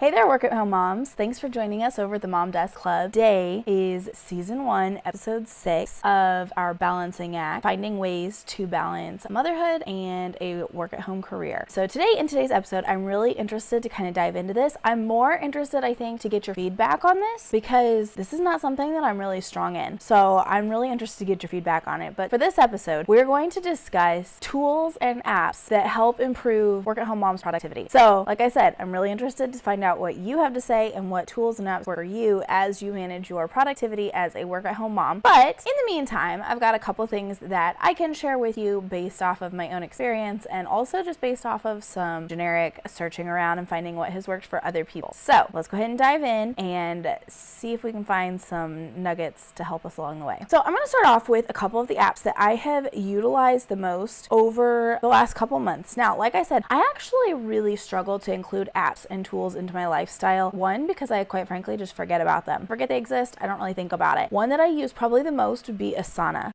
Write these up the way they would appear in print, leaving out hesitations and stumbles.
Hey there, work at home moms. Thanks for joining us over at the Mom Desk Club. Today is season 1, episode 6 of our balancing act, finding ways to balance motherhood and a work at home career. So today, in today's episode, I'm really interested to kind of dive into this. I'm more interested, I think, to get your feedback on this because this is not something that I'm really strong in. So I'm really interested to get your feedback on it. But for this episode, we're going to discuss tools and apps that help improve work at home moms' productivity. So like I said, I'm really interested to find out what you have to say and what tools and apps work for you as you manage your productivity as a work at home mom. But in the meantime, I've got a couple things that I can share with you based off of my own experience and also just based off of some generic searching around and finding what has worked for other people. So let's go ahead and dive in and see if we can find some nuggets to help us along the way. So I'm going to start off with a couple of the apps that I have utilized the most over the last couple months. Now, like I said, I actually really struggle to include apps and tools into my lifestyle. One, because I quite frankly just forget about them. Forget they exist. I don't really think about it. One that I use probably the most would be Asana.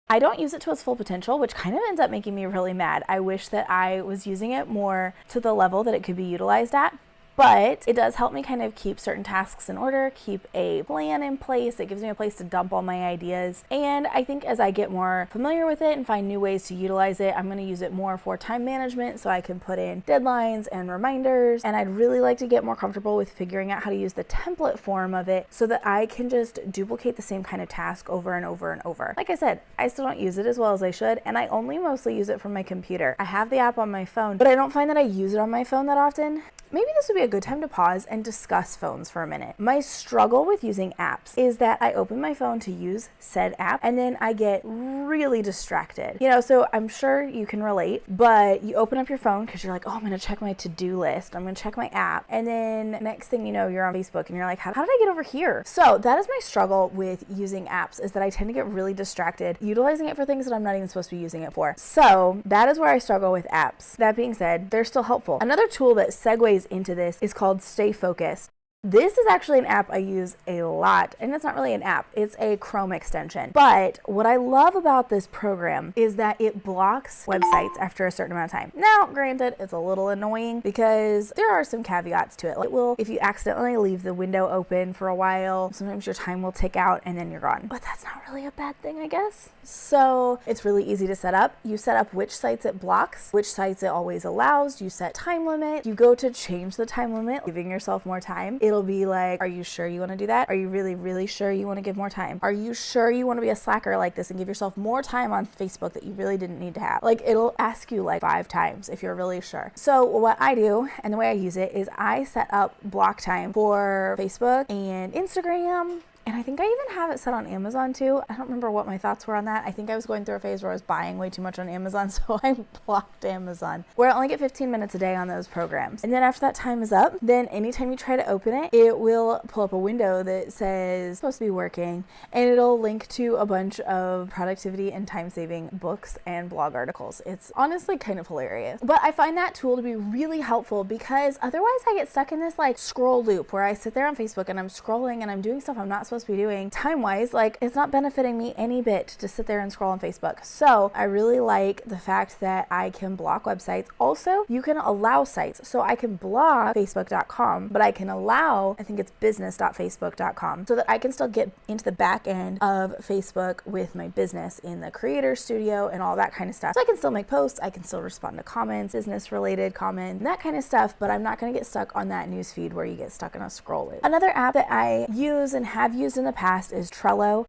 I don't use it to its full potential, which kind of ends up making me really mad. I wish that I was using it more to the level that it could be utilized at. But it does help me kind of keep certain tasks in order, keep a plan in place. It gives me a place to dump all my ideas. And I think as I get more familiar with it and find new ways to utilize it, I'm going to use it more for time management so I can put in deadlines and reminders. And I'd really like to get more comfortable with figuring out how to use the template form of it so that I can just duplicate the same kind of task over and over and over. Like I said, I still don't use it as well as I should, and I only mostly use it from my computer. I have the app on my phone, but I don't find that I use it on my phone that often. Maybe this would be a good time to pause and discuss phones for a minute. My struggle with using apps is that I open my phone to use said app and then I get really distracted. So I'm sure you can relate, but you open up your phone because you're like, oh, I'm going to check my to-do list. I'm going to check my app. And then next thing you know, you're on Facebook and you're like, how did I get over here? So that is my struggle with using apps, is that I tend to get really distracted utilizing it for things that I'm not even supposed to be using it for. So that is where I struggle with apps. That being said, they're still helpful. Another tool that segues into this is called Stay Focused. This is actually an app I use a lot, and it's not really an app, it's a Chrome extension. But what I love about this program is that it blocks websites after a certain amount of time. Now, granted, it's a little annoying because there are some caveats to it. It will, if you accidentally leave the window open for a while, sometimes your time will tick out and then you're gone. But that's not really a bad thing, I guess. So it's really easy to set up. You set up which sites it blocks, which sites it always allows. You set time limit. You go to change the time limit, giving yourself more time. It'll be like, are you sure you want to do that? Are you really, really sure you want to give more time? Are you sure you want to be a slacker like this and give yourself more time on Facebook that you really didn't need to have? Like, it'll ask you like 5 times if you're really sure. So what I do, and the way I use it, is I set up block time for Facebook and Instagram. And I think I even have it set on Amazon too. I don't remember what my thoughts were on that. I think I was going through a phase where I was buying way too much on Amazon, so I blocked Amazon, where I only get 15 minutes a day on those programs. And then after that time is up, then anytime you try to open it, it will pull up a window that says supposed to be working, and it'll link to a bunch of productivity and time-saving books and blog articles. It's honestly kind of hilarious. But I find that tool to be really helpful because otherwise I get stuck in this like scroll loop where I sit there on Facebook and I'm scrolling and I'm doing stuff I'm not supposed to be doing time-wise. Like, it's not benefiting me any bit to sit there and scroll on Facebook. So I really like the fact that I can block websites. Also, you can allow sites. So I can block facebook.com, but I can allow, I think it's business.facebook.com, so that I can still get into the back end of Facebook with my business in the creator studio and all that kind of stuff. So I can still make posts, I can still respond to comments, business related comments, that kind of stuff, but I'm not going to get stuck on that news feed where you get stuck in a scroll loop. Another app that I use and have used in the past is Trello.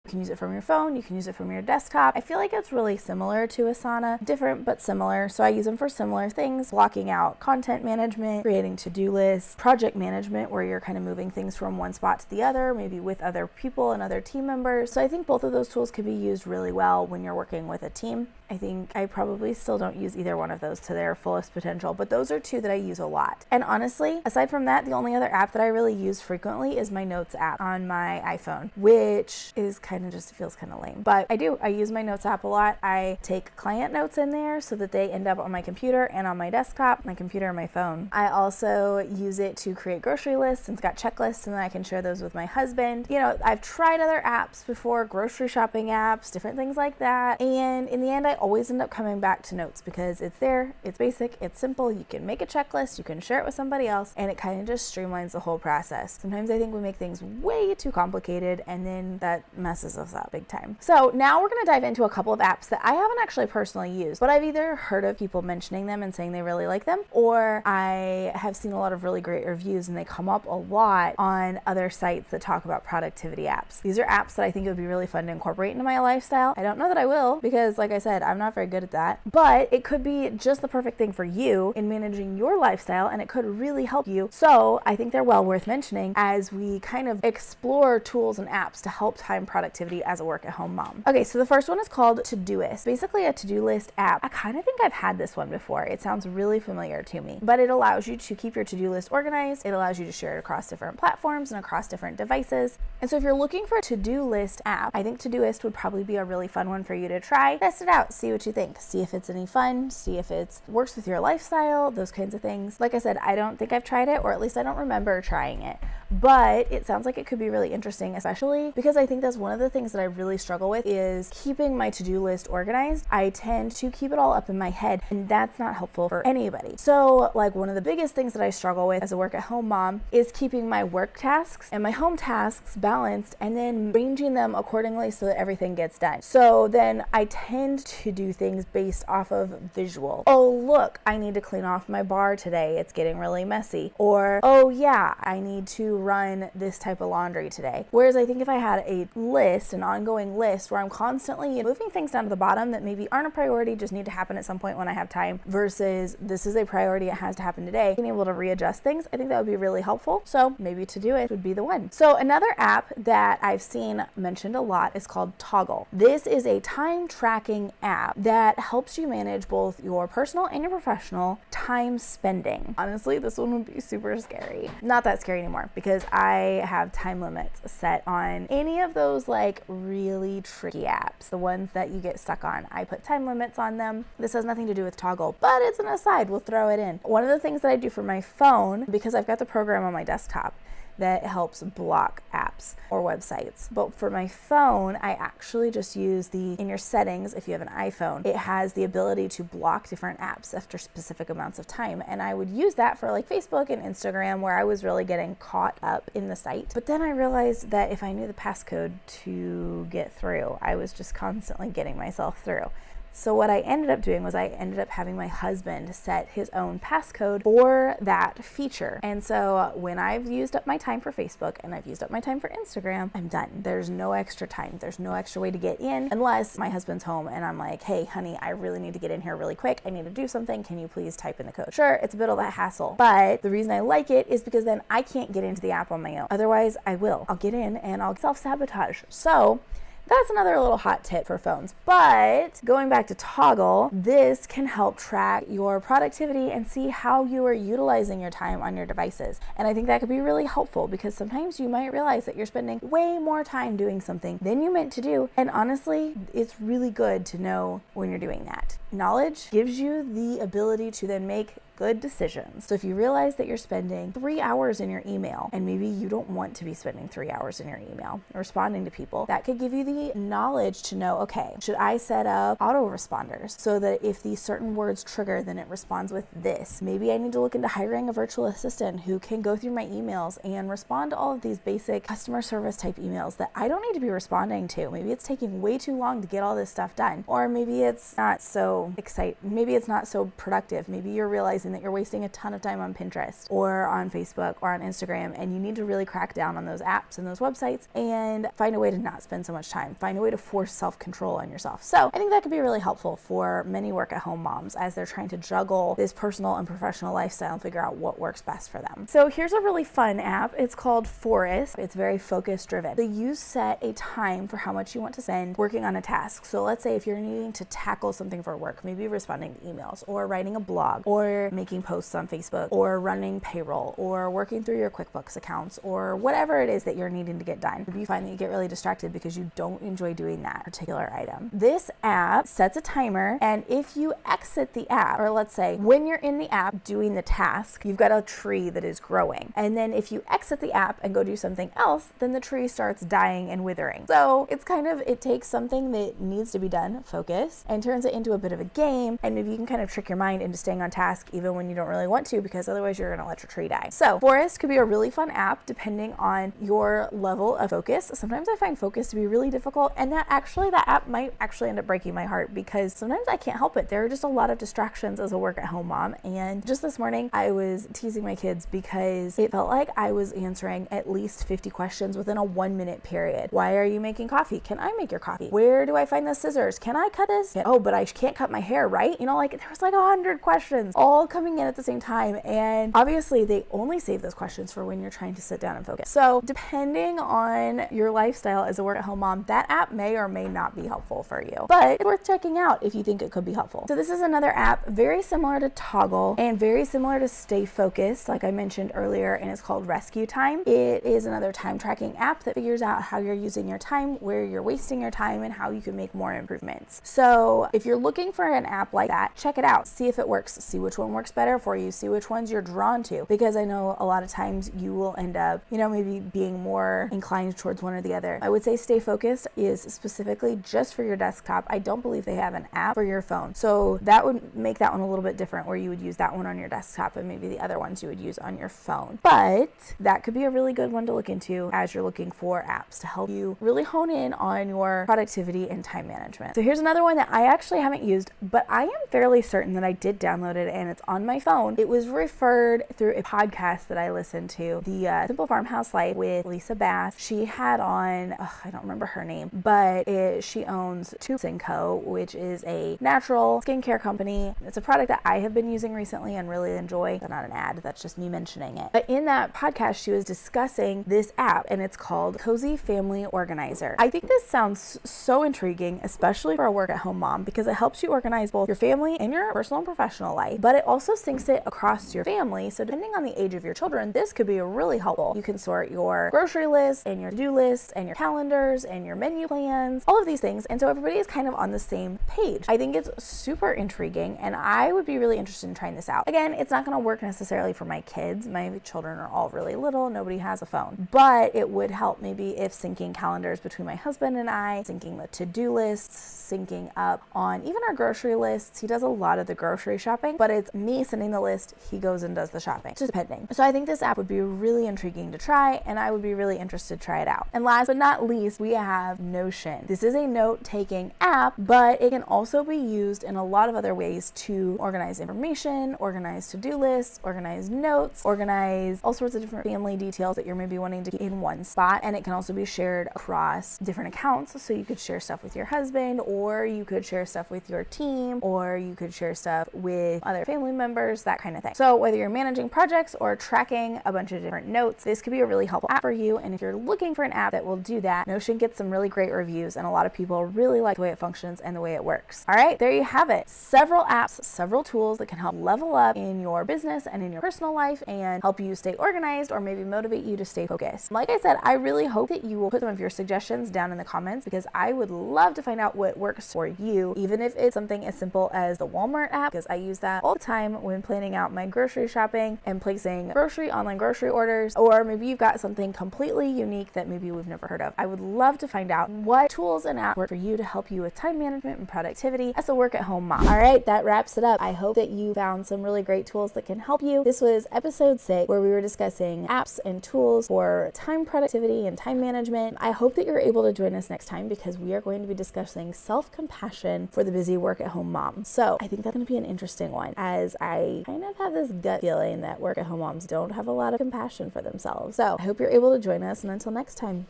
You can use it from your phone, you can use it from your desktop. I feel like it's really similar to Asana, different but similar. So I use them for similar things, blocking out content management, creating to-do lists, project management, where you're kind of moving things from one spot to the other, maybe with other people and other team members. So I think both of those tools can be used really well when you're working with a team. I think I probably still don't use either one of those to their fullest potential, but those are two that I use a lot. And honestly, aside from that, the only other app that I really use frequently is my Notes app on my iPhone, which is kind of just feels kind of lame. But I use my Notes app a lot. I take client notes in there so that they end up on my computer and on my desktop, my computer and my phone. I also use it to create grocery lists, and it's got checklists, and then I can share those with my husband. I've tried other apps before, grocery shopping apps, different things like that. And in the end, I always end up coming back to notes because it's there, it's basic, it's simple, you can make a checklist, you can share it with somebody else, and it kind of just streamlines the whole process. Sometimes I think we make things way too complicated, and then that messes us up big time. So now we're going to dive into a couple of apps that I haven't actually personally used, but I've either heard of people mentioning them and saying they really like them, or I have seen a lot of really great reviews, and they come up a lot on other sites that talk about productivity apps. These are apps that I think it would be really fun to incorporate into my lifestyle. I don't know that I will because, like I said, I'm not very good at that, but it could be just the perfect thing for you in managing your lifestyle, and it could really help you. So I think they're well worth mentioning as we kind of explore tools and apps to help time productivity as a work-at-home mom. Okay, so the first one is called Todoist. Basically a to-do list app. I kind of think I've had this one before. It sounds really familiar to me, but it allows you to keep your to-do list organized. It allows you to share it across different platforms and across different devices. And so if you're looking for a to-do list app, I think Todoist would probably be a really fun one for you to try. Test it out, see what you think, see if it's any fun, see if it works with your lifestyle, those kinds of things. Like I said, I don't think I've tried it, or at least I don't remember trying it, but it sounds like it could be really interesting, especially because I think that's one of the things that I really struggle with is keeping my to-do list organized. I tend to keep it all up in my head, and that's not helpful for anybody. So like one of the biggest things that I struggle with as a work-at-home mom is keeping my work tasks and my home tasks balanced and then arranging them accordingly so that everything gets done. So then I tend to do things based off of visual. Oh, look, I need to clean off my bar today. It's getting really messy. Or, oh yeah, I need to run this type of laundry today. Whereas I think if I had a list, an ongoing list where I'm constantly moving things down to the bottom that maybe aren't a priority, just need to happen at some point when I have time, versus this is a priority, it has to happen today, being able to readjust things, I think that would be really helpful. So maybe Todoist would be the one. So another app that I've seen mentioned a lot is called Toggle. This is a time tracking app that helps you manage both your personal and your professional time spending. Honestly, this one would be super scary. Not that scary anymore because I have time limits set on any of those like really tricky apps, the ones that you get stuck on. I put time limits on them. This has nothing to do with Toggle, but it's an aside. We'll throw it in. One of the things that I do for my phone, because I've got the program on my desktop that helps block apps or websites. But for my phone, I actually just use in your settings, if you have an iPhone, it has the ability to block different apps after specific amounts of time. And I would use that for like Facebook and Instagram where I was really getting caught up in the site. But then I realized that if I knew the passcode to get through, I was just constantly getting myself through. So what I ended up doing was I ended up having my husband set his own passcode for that feature. And so when I've used up my time for Facebook and I've used up my time for Instagram, I'm done. There's no extra time. There's no extra way to get in unless my husband's home and I'm like, hey, honey, I really need to get in here really quick. I need to do something. Can you please type in the code? Sure, it's a bit of a hassle, but the reason I like it is because then I can't get into the app on my own. Otherwise, I will. I'll get in and I'll self-sabotage. So that's another little hot tip for phones. But going back to Toggle, this can help track your productivity and see how you are utilizing your time on your devices. And I think that could be really helpful because sometimes you might realize that you're spending way more time doing something than you meant to do. And honestly, it's really good to know when you're doing that. Knowledge gives you the ability to then make good decisions. So if you realize that you're spending 3 hours in your email and maybe you don't want to be spending 3 hours in your email responding to people, that could give you the knowledge to know, okay, should I set up autoresponders so that if these certain words trigger, then it responds with this? Maybe I need to look into hiring a virtual assistant who can go through my emails and respond to all of these basic customer service type emails that I don't need to be responding to. Maybe it's taking way too long to get all this stuff done. Or maybe it's not so exciting. Maybe it's not so productive. Maybe you're realizing that you're wasting a ton of time on Pinterest or on Facebook or on Instagram, and you need to really crack down on those apps and those websites and find a way to not spend so much time. Find a way to force self-control on yourself. So I think that could be really helpful for many work-at-home moms as they're trying to juggle this personal and professional lifestyle and figure out what works best for them. So here's a really fun app. It's called Forest. It's very focus driven. So you set a time for how much you want to spend working on a task. So let's say if you're needing to tackle something for work, maybe responding to emails or writing a blog or making posts on Facebook or running payroll or working through your QuickBooks accounts or whatever it is that you're needing to get done. Maybe you find that you get really distracted because you don't enjoy doing that particular item. This app sets a timer, and if you exit the app, or let's say when you're in the app doing the task, you've got a tree that is growing. And then if you exit the app and go do something else, then the tree starts dying and withering. So it's kind of, it takes something that needs to be done, focus, and turns it into a bit of a game. And maybe you can kind of trick your mind into staying on task even when you don't really want to, because otherwise you're gonna let your tree die. So Forest could be a really fun app depending on your level of focus. Sometimes I find focus to be really difficult, and that app might actually end up breaking my heart because sometimes I can't help it. There are just a lot of distractions as a work-at-home mom. And just this morning I was teasing my kids because it felt like I was answering at least 50 questions within a 1-minute period. Why are you making coffee? Can I make your coffee? Where do I find the scissors? Can I cut this? Oh, but I can't cut my hair, right? You know, like there was like 100 questions all coming in at the same time. And obviously they only save those questions for when you're trying to sit down and focus. So depending on your lifestyle as a work-at-home mom, that app may or may not be helpful for you, but it's worth checking out if you think it could be helpful. So this is another app very similar to Toggle and very similar to Stay Focused, like I mentioned earlier, and it's called Rescue Time. It is another time tracking app that figures out how you're using your time, where you're wasting your time, and how you can make more improvements. So if you're looking for an app like that, check it out. See if it works. See which one works better for you. See which ones you're drawn to, because I know a lot of times you will end up, you know, maybe being more inclined towards one or the other. I would say Stay Focused is specifically just for your desktop. I don't believe they have an app for your phone. So that would make that one a little bit different, where you would use that one on your desktop and maybe the other ones you would use on your phone. But that could be a really good one to look into as you're looking for apps to help you really hone in on your productivity and time management. So here's another one that I actually haven't used, but I am fairly certain that I did download it and it's on my phone. It was referred through a podcast that I listened to, the Simple Farmhouse Life with Lisa Bass. She had on, I don't remember her name, but she owns Tube & Co., which is a natural skincare company. It's a product that I have been using recently and really enjoy. That's not an ad, that's just me mentioning it. But in that podcast, she was discussing this app, and it's called Cozy Family Organizer. I think this sounds so intriguing, especially for a work-at-home mom, because it helps you organize both your family and your personal and professional life, but it also syncs it across your family. So depending on the age of your children, this could be really helpful. You can sort your grocery list and your to-do lists and your calendars and your menu plans, all of these things. And so everybody is kind of on the same page. I think it's super intriguing, and I would be really interested in trying this out. Again, it's not going to work necessarily for my kids. My children are all really little. Nobody has a phone, but it would help maybe if syncing calendars between my husband and I, syncing the to-do lists, syncing up on even our grocery lists. He does a lot of the grocery shopping, but it's me sending the list. He goes and does the shopping, just depending. So I think this app would be really intriguing to try, and I would be really interested to try it out. And last but not least, we have Notion. This is a note-taking app, but it can also be used in a lot of other ways to organize information, organize to-do lists, organize notes, organize all sorts of different family details that you're maybe wanting to keep in one spot. And it can also be shared across different accounts. So you could share stuff with your husband, or you could share stuff with your team, or you could share stuff with other family members, that kind of thing. So whether you're managing projects or tracking a bunch of different notes, this could be a really helpful app for you. And if you're looking for an app that will do that, Notion gets some really great reviews, and a lot of people really like the way it functions and the way it works. All right, there you have it. Several apps, several tools that can help level up in your business and in your personal life and help you stay organized, or maybe motivate you to stay focused. Like I said, I really hope that you will put some of your suggestions down in the comments, because I would love to find out what works for you, even if it's something as simple as the Walmart app, because I use that all the time when planning out my grocery shopping and placing online grocery orders, or maybe you've got something completely unique that maybe we've never heard of. I would love to find out what tools and apps work for you to help you with time management and productivity as a work-at-home mom. All right, that wraps it up. I hope that you found some really great tools that can help you. This was episode 6, where we were discussing apps and tools for time productivity and time management. I hope that you're able to join us next time, because we are going to be discussing self-compassion for the busy work-at-home mom. So I think that's going to be an interesting one, as I kind of have this gut feeling that work-at-home moms don't have a lot of compassion for themselves. So I hope you're able to join us, and until next time,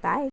bye.